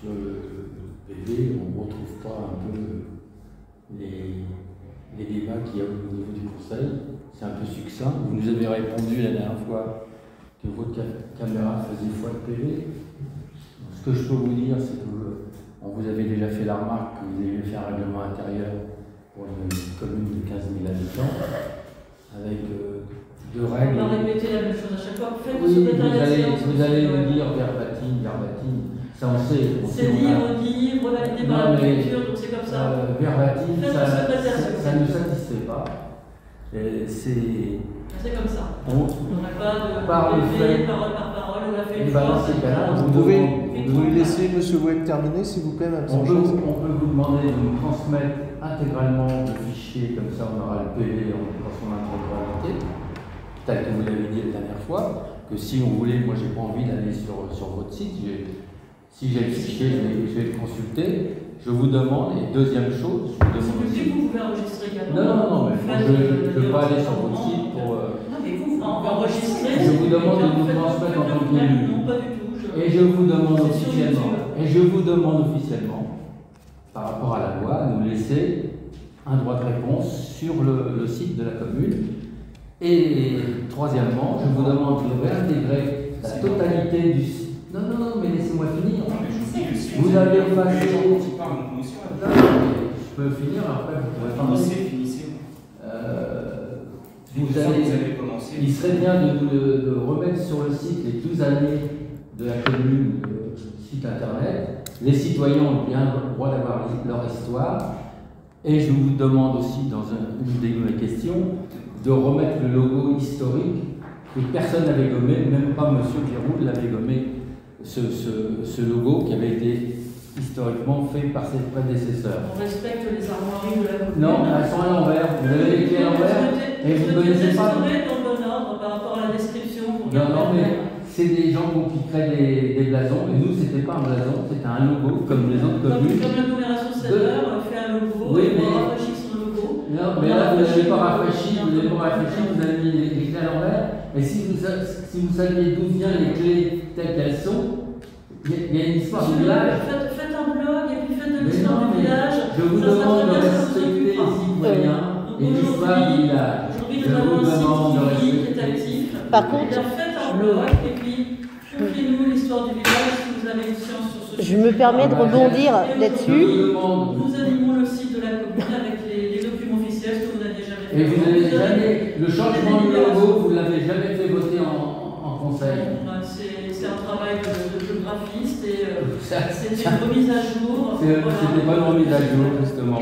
sur le PV, on ne retrouve pas un peu les débats qu'il y a au niveau du Conseil. C'est un peu succinct. Vous nous avez répondu la dernière fois que votre caméra faisait foi de PV. Ce que je peux vous dire, c'est que vous avez déjà fait la remarque que vous avez fait un règlement intérieur pour une commune de 15 000 habitants, avec deux règles. On va répéter la même chose à chaque fois. Oui, vous allez me dire verbatim, ça on sait. C'est dire, validé par la préfecture, donc c'est comme ça. Verbatim, ça ne satisfait pas. C'est comme ça. On n'a pas de PV, parole par parole, on a fait une fois. Vous pouvez laisser M. Webb terminer, s'il vous plaît, Mme Sanchez. On peut vous demander de nous transmettre intégralement le fichier, comme ça on aura le PV dans son intégralité, tel que vous l'avez dit la dernière fois, que si on voulait, moi j'ai pas envie d'aller sur votre site, si j'ai le fichier, je vais le consulter. Je vous demande, et deuxième chose, je vous demande aussi... Vous pouvez enregistrer également. Non, mais je ne veux pas aller sur votre site pour... Non, mais vous pouvez enregistrer. Je vous demande de nous transmettre en tant qu'élu. Non, pas du tout. Et je vous demande officiellement, par rapport à la loi, nous laisser un droit de réponse sur le site de la commune. Et troisièmement, je vous demande de réintégrer la totalité du site. Non, mais laissez-moi finir. Vous avez effacé. Je peux finir, après vous pourrez parler. Finissez. Vous avez commencé. Il serait bien de remettre sur le site les 12 années de la commune, site internet. Les citoyens ont bien le droit d'avoir leur histoire. Et je vous demande aussi, dans une de mes questions, de remettre le logo historique que personne n'avait gommé, même pas M. Giroud l'avait gommé, ce logo qui avait été historiquement fait par ses prédécesseurs. On respecte les armoiries de la commune. Non, elles sont à l'envers. Vous avez les clés à l'envers et vous ne connaissez pas. Dans le bon ordre par rapport à la description. Non, mais c'est des gens qui créent des blasons. Et nous, c'était pas un blason, c'était un logo, comme les autres communes. Comme l'agglomération Sèvres fait un logo, oui, on a rafraîchi son logo. Non, mais là, vous n'avez pas rafraîchi, vous avez mis les clés à l'envers. Et si vous saviez d'où viennent les clés telles qu'elles sont, il y a une histoire du village. Faites un blog et puis faites de l'histoire du village. Je vous demande de respecter les citoyens et l'histoire du village. Aujourd'hui, nous avons un site qui est actif. Par contre, faites un blog et puis publiez-nous l'histoire du village si vous avez une science sur ce sujet. Je me permets de rebondir là-dessus. Nous animons le site de la commune avec les documents officiels que vous n'aviez jamais fait. Et vous n'avez jamais, le changement de logo, vous ne l'avez jamais fait voter en conseil. C'est un travail de graphiste et c'est une remise à jour. C'était pas une remise à jour, justement.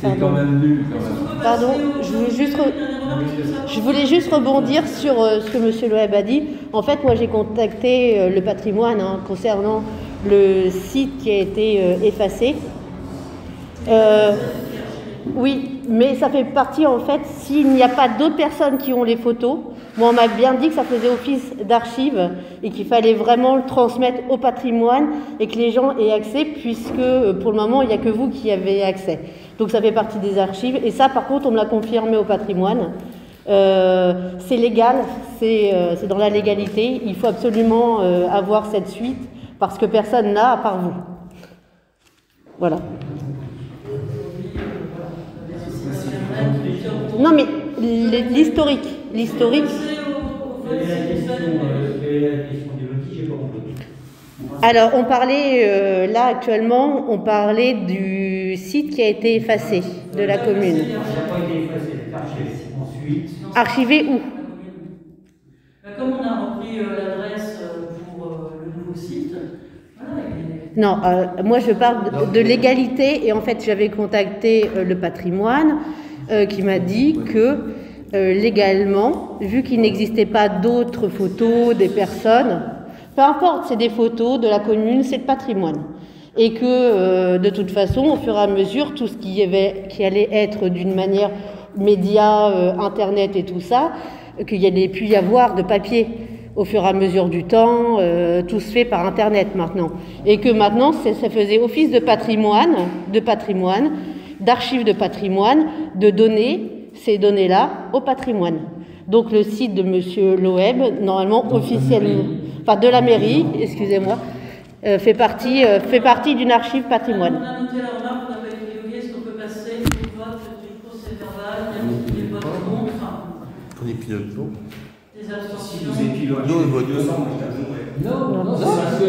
C'est quand même nul, quand même. Pardon, je voulais juste rebondir sur ce que M. Loeb a dit. En fait, moi, j'ai contacté le patrimoine concernant le site qui a été effacé. Oui, mais ça fait partie, en fait, s'il n'y a pas d'autres personnes qui ont les photos. Moi, on m'a bien dit que ça faisait office d'archives et qu'il fallait vraiment le transmettre au patrimoine et que les gens aient accès, puisque pour le moment, il n'y a que vous qui avez accès. Donc ça fait partie des archives. Et ça, par contre, on me l'a confirmé au patrimoine. C'est légal, c'est dans la légalité. Il faut absolument avoir cette suite parce que personne n'a à part vous. Voilà. Non, mais l'historique. Alors, on parlait, là actuellement, on parlait du site qui a été effacé de la commune. Archivé où? Comme on a repris l'adresse pour le nouveau site. Non, moi je parle de légalité et en fait j'avais contacté le patrimoine qui m'a dit que légalement, vu qu'il n'existait pas d'autres photos des personnes, peu importe, c'est des photos de la commune, c'est le patrimoine. Et que de toute façon, au fur et à mesure, tout ce qui allait être d'une manière média, internet et tout ça, qu'il y allait plus y avoir de papier au fur et à mesure du temps, tout se fait par internet maintenant. Et que maintenant, ça faisait office de patrimoine, d'archives de patrimoine, de donner ces données-là au patrimoine. Donc le site de Monsieur Loeb, normalement officiellement, enfin de la mairie, excusez-moi, fait partie d'une archive patrimoine. On a noté la remarque, on n'a pas épilogué. Est-ce qu'on peut passer au vote du procès-verbal? Il y a des votes contre. On épilogue pas. Des abstentions. Nous, on vote. Non, c'est parce que